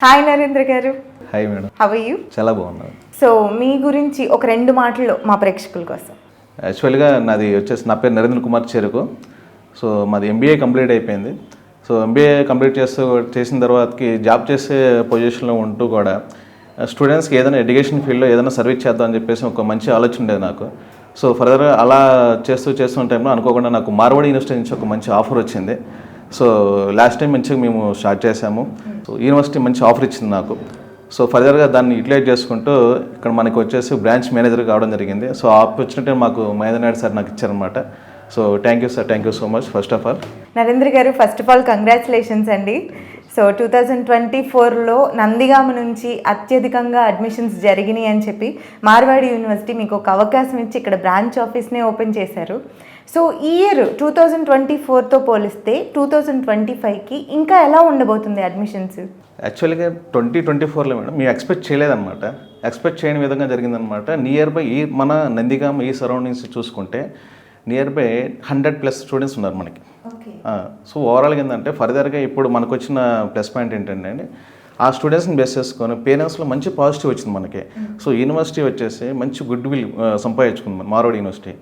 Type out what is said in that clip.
Hi Narendra garu. Hi madam. How are you? చాలా బాగున్నాను. So మీ గురించి ఒక 2 మాటలు మా ప్రేక్షకుల కోసం. యాక్చువల్గా నా పేరు నరేంద్ర కుమార్ చెరుకు. సో మాది ఎంబీఏ కంప్లీట్ అయిపోయింది. సో ఎంబీఏ కంప్లీట్ చేసిన తర్వాతకి జాబ్ చేసే పొజిషన్లో ఉంటూ కూడా స్టూడెంట్స్కి ఏదైనా ఎడ్యుకేషన్ ఫీల్డ్లో ఏదైనా సర్వీస్ చేద్దాం అని చెప్పేసి ఒక మంచి ఆలోచన ఉండేది నాకు. సో ఫర్దర్గా అలా చేస్తున్న టైంలో అనుకోకుండా నాకు మార్వాడి యూనివర్సిటీ నుంచి ఒక మంచి ఆఫర్ వచ్చింది. సో లాస్ట్ టైం మంచిగా మేము స్టార్ట్ చేసాము. సో యూనివర్సిటీ మంచి ఆఫర్ ఇచ్చింది నాకు. సో ఫర్దర్గా దాన్ని యూటిలైజ్ చేసుకుంటూ ఇక్కడ మనకి వచ్చేసి బ్రాంచ్ మేనేజర్ కావడం జరిగింది. సో ఆ ఆపర్చునిటీ మాకు మహేంద్ర నాయుడు సార్ నాకు ఇచ్చారనమాట. So thank you sir, thank you so much first of all. Narendra గారు, ఫస్ట్ ఆఫ్ ఆల్ కంగ్రాచులేషన్స్ అండి. సో 2024లో నందిగామ నుంచి అత్యధికంగా అడ్మిషన్స్ జరిగినాయి అని చెప్పి మార్వాడి యూనివర్సిటీ మీకు ఒక అవకాశం ఇచ్చి ఇక్కడ బ్రాంచ్ ఆఫీస్నే ఓపెన్ చేశారు. సో ఈ ఇయర్ 2024తో పోలిస్తే 2025కి ఇంకా ఎలా ఉండబోతుంది అడ్మిషన్స్? యాక్చువల్గా 2024లో మేడం మేము ఎక్స్పెక్ట్ చేయలేదన్నమాట. ఎక్స్పెక్ట్ చేయని విధంగా జరిగిందనమాట. నియర్ బై మన నందిగామ ఈ సరౌండింగ్స్ చూసుకుంటే నియర్ బై 100+ స్టూడెంట్స్ ఉన్నారు మనకి. సో ఓవరాల్గా ఏంటంటే ఫర్దర్గా ఇప్పుడు మనకు వచ్చిన ప్లస్ పాయింట్ ఏంటంటే ఆ స్టూడెంట్స్ని బేస్ చేసుకొని పేరెంట్స్లో మంచి పాజిటివ్ వచ్చింది మనకి. సో యూనివర్సిటీ వచ్చేసి మంచి గుడ్ విల్ సంపాదించుకుంది మార్వాడి యూనివర్సిటీ.